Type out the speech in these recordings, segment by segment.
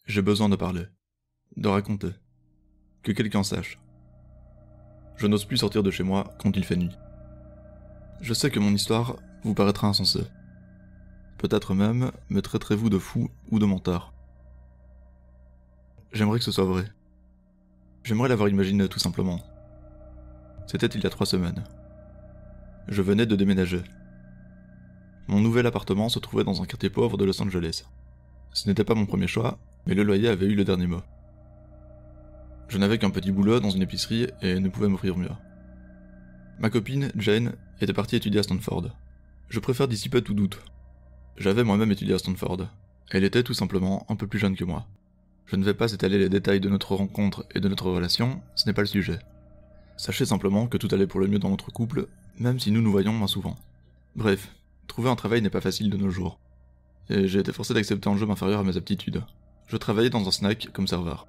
J'ai besoin de parler, de raconter, que quelqu'un sache. Je n'ose plus sortir de chez moi quand il fait nuit. Je sais que mon histoire vous paraîtra insensée. Peut-être même me traiterez-vous de fou ou de menteur. J'aimerais que ce soit vrai. J'aimerais l'avoir imaginé tout simplement. C'était il y a 3 semaines. Je venais de déménager. Mon nouvel appartement se trouvait dans un quartier pauvre de Los Angeles. Ce n'était pas mon premier choix, mais le loyer avait eu le dernier mot. Je n'avais qu'un petit boulot dans une épicerie et ne pouvais m'offrir mieux. Ma copine, Jane, était partie étudier à Stanford. Je préfère dissiper tout doute. J'avais moi-même étudié à Stanford. Elle était tout simplement un peu plus jeune que moi. Je ne vais pas étaler les détails de notre rencontre et de notre relation, ce n'est pas le sujet. Sachez simplement que tout allait pour le mieux dans notre couple, même si nous nous voyons moins souvent. Bref, trouver un travail n'est pas facile de nos jours. Et j'ai été forcé d'accepter un job inférieur à mes aptitudes. Je travaillais dans un snack comme serveur.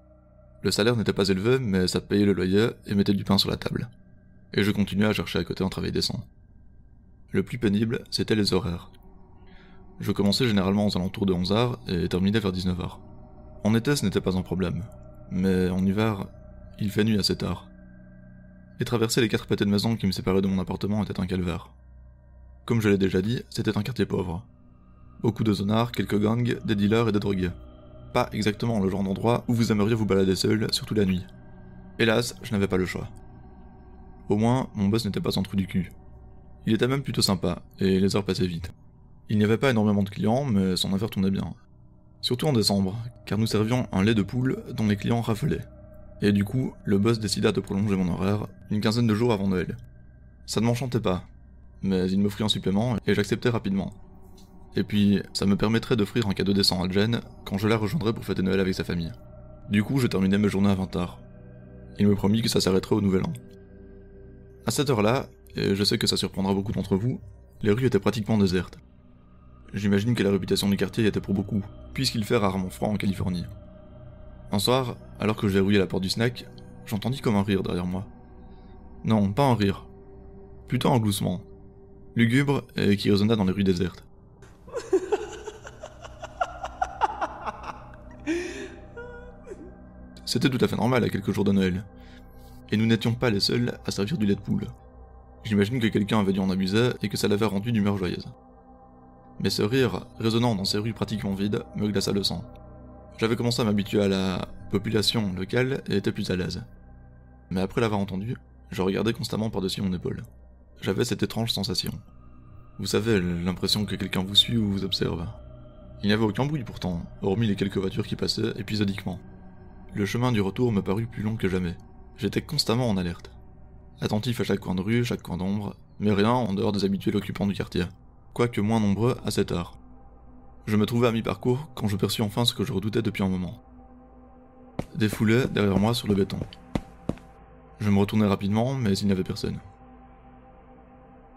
Le salaire n'était pas élevé, mais ça payait le loyer et mettait du pain sur la table. Et je continuais à chercher à côté un travail décent. Le plus pénible, c'était les horaires. Je commençais généralement aux alentours de 11h et terminais vers 19h. En été, ce n'était pas un problème, mais en hiver, il fait nuit à 7h. Et traverser les 4 pâtés de maison qui me séparaient de mon appartement était un calvaire. Comme je l'ai déjà dit, c'était un quartier pauvre. Beaucoup de zonards, quelques gangs, des dealers et des drogués. Pas exactement le genre d'endroit où vous aimeriez vous balader seul, surtout la nuit. Hélas, je n'avais pas le choix. Au moins, mon boss n'était pas un trou du cul. Il était même plutôt sympa, et les heures passaient vite. Il n'y avait pas énormément de clients, mais son affaire tournait bien. Surtout en décembre, car nous servions un lait de poule dont les clients raffolaient. Et du coup, le boss décida de prolonger mon horaire une quinzaine de jours avant Noël. Ça ne m'enchantait pas, mais il m'offrit un supplément et j'acceptais rapidement. Et puis, ça me permettrait d'offrir un cadeau décent à Jen quand je la rejoindrais pour fêter Noël avec sa famille. Du coup, je terminais mes journées à 20h. Il me promit que ça s'arrêterait au Nouvel An. À cette heure-là, et je sais que ça surprendra beaucoup d'entre vous, les rues étaient pratiquement désertes. J'imagine que la réputation du quartier y était pour beaucoup, puisqu'il fait rarement froid en Californie. Un soir, alors que je verrouillais la porte du snack, j'entendis comme un rire derrière moi. Non, pas un rire. Plutôt un gloussement. Lugubre et qui résonna dans les rues désertes. C'était tout à fait normal à quelques jours de Noël. Et nous n'étions pas les seuls à servir du lait de poule. J'imagine que quelqu'un avait dû en abuser et que ça l'avait rendu d'humeur joyeuse. Mais ce rire, résonnant dans ces rues pratiquement vides, me glaça le sang. J'avais commencé à m'habituer à la population locale et était plus à l'aise. Mais après l'avoir entendu, je regardais constamment par-dessus mon épaule. J'avais cette étrange sensation. Vous savez, l'impression que quelqu'un vous suit ou vous observe. Il n'y avait aucun bruit pourtant, hormis les quelques voitures qui passaient épisodiquement. Le chemin du retour me parut plus long que jamais. J'étais constamment en alerte. Attentif à chaque coin de rue, chaque coin d'ombre, mais rien en dehors des habituels occupants du quartier. Quoique moins nombreux à cette heure. Je me trouvais à mi-parcours quand je perçus enfin ce que je redoutais depuis un moment. Des foulées derrière moi sur le béton. Je me retournai rapidement, mais il n'y avait personne.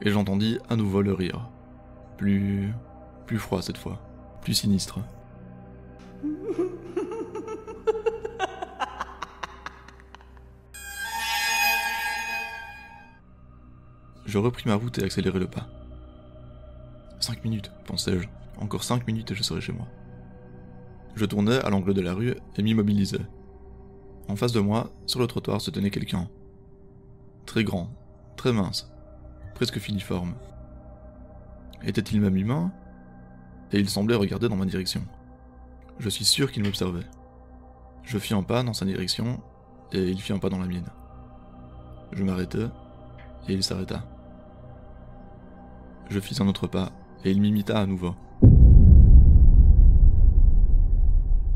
Et j'entendis à nouveau le rire. Plus froid cette fois. Plus sinistre. Je repris ma route et accélérai le pas. 5 minutes, pensai-je. Encore 5 minutes et je serai chez moi. Je tournai à l'angle de la rue et m'immobilisai. En face de moi, sur le trottoir, se tenait quelqu'un. Très grand, très mince, presque filiforme. Était-il même humain ? Et il semblait regarder dans ma direction. Je suis sûr qu'il m'observait. Je fis un pas dans sa direction, et il fit un pas dans la mienne. Je m'arrêtai, et il s'arrêta. Je fis un autre pas, et il m'imita à nouveau.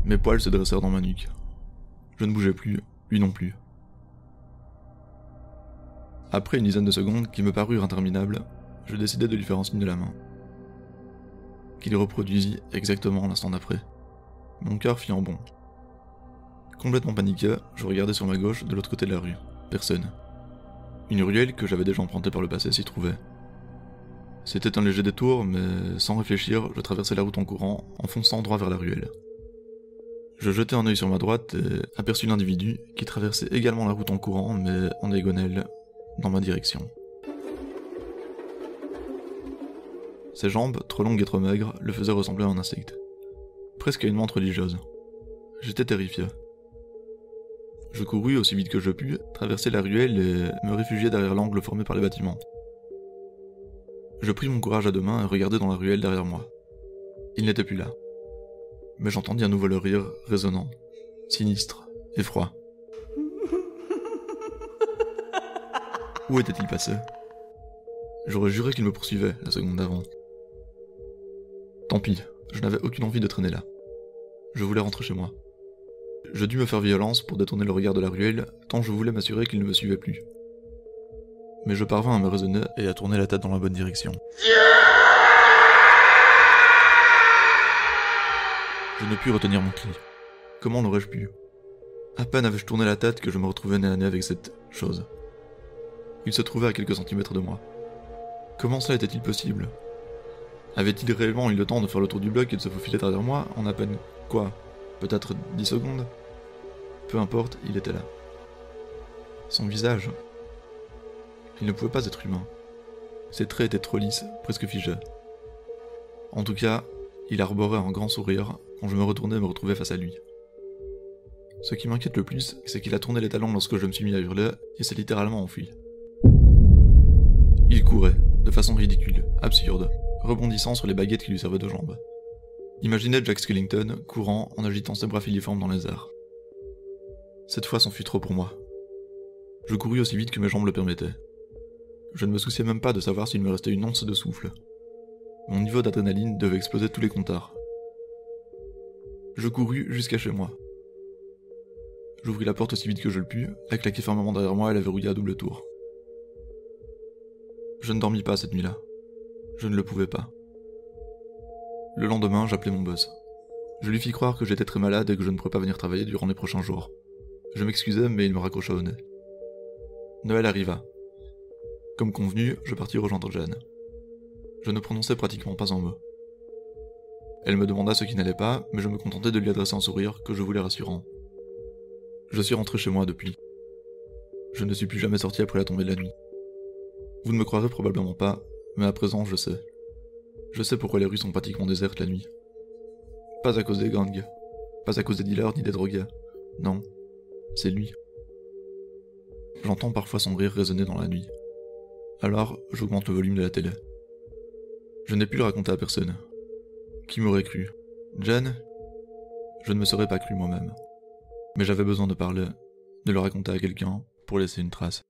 Mes poils se dressèrent dans ma nuque. Je ne bougeais plus, lui non plus. Après une dizaine de secondes qui me parurent interminables, je décidai de lui faire un signe de la main. Qu'il reproduisit exactement l'instant d'après. Mon cœur fit un bond. Complètement paniqué, je regardai sur ma gauche de l'autre côté de la rue. Personne. Une ruelle que j'avais déjà empruntée par le passé s'y trouvait. C'était un léger détour, mais sans réfléchir, je traversai la route en courant, en fonçant droit vers la ruelle. Je jetai un œil sur ma droite et aperçus l'individu qui traversait également la route en courant, mais en diagonale, dans ma direction. Ses jambes, trop longues et trop maigres, le faisaient ressembler à un insecte. Presque à une menthe religieuse. J'étais terrifié. Je courus aussi vite que je pus, traverser la ruelle et me réfugier derrière l'angle formé par les bâtiments. Je pris mon courage à deux mains et regardai dans la ruelle derrière moi. Il n'était plus là. Mais j'entendis à nouveau le rire, résonnant, sinistre et froid. Où était-il passé? J'aurais juré qu'il me poursuivait la seconde d'avant. Tant pis, je n'avais aucune envie de traîner là. Je voulais rentrer chez moi. Je dus me faire violence pour détourner le regard de la ruelle, tant je voulais m'assurer qu'il ne me suivait plus. Mais je parvins à me raisonner et à tourner la tête dans la bonne direction. Je ne pus retenir mon cri. Comment l'aurais-je pu? À peine avais-je tourné la tête que je me retrouvais nez à nez avec cette chose. Il se trouvait à quelques centimètres de moi. Comment cela était-il possible? Avait-il réellement eu le temps de faire le tour du bloc et de se faufiler derrière moi en à peine, peut-être 10 secondes? Peu importe, il était là. Son visage... Il ne pouvait pas être humain. Ses traits étaient trop lisses, presque figés. En tout cas, il arborait un grand sourire quand je me retournais et me retrouvais face à lui. Ce qui m'inquiète le plus, c'est qu'il a tourné les talons lorsque je me suis mis à hurler et s'est littéralement enfui. Il courait, de façon ridicule, absurde, rebondissant sur les baguettes qui lui servaient de jambes. Imaginez Jack Skellington courant en agitant ses bras filiformes dans les airs. Cette fois, c'en fut trop pour moi. Je courus aussi vite que mes jambes le permettaient. Je ne me souciais même pas de savoir s'il me restait une once de souffle. Mon niveau d'adrénaline devait exploser tous les compteurs. Je courus jusqu'à chez moi. J'ouvris la porte aussi vite que je le pus, la claquai fermement derrière moi et la verrouillai à double tour. Je ne dormis pas cette nuit-là. Je ne le pouvais pas. Le lendemain, j'appelai mon boss. Je lui fis croire que j'étais très malade et que je ne pourrais pas venir travailler durant les prochains jours. Je m'excusai, mais il me raccrocha au nez. Noël arriva. Comme convenu, je partis rejoindre Jeanne. Je ne prononçai pratiquement pas un mot. Elle me demanda ce qui n'allait pas, mais je me contentai de lui adresser un sourire que je voulais rassurant. Je suis rentré chez moi depuis. Je ne suis plus jamais sorti après la tombée de la nuit. Vous ne me croirez probablement pas, mais à présent je sais. Je sais pourquoi les rues sont pratiquement désertes la nuit. Pas à cause des gangs, pas à cause des dealers ni des drogués. Non, c'est lui. J'entends parfois son rire résonner dans la nuit. Alors, j'augmente le volume de la télé. Je n'ai pu le raconter à personne. Qui m'aurait cru? Jeanne? Je ne me serais pas cru moi-même. Mais j'avais besoin de parler, de le raconter à quelqu'un, pour laisser une trace.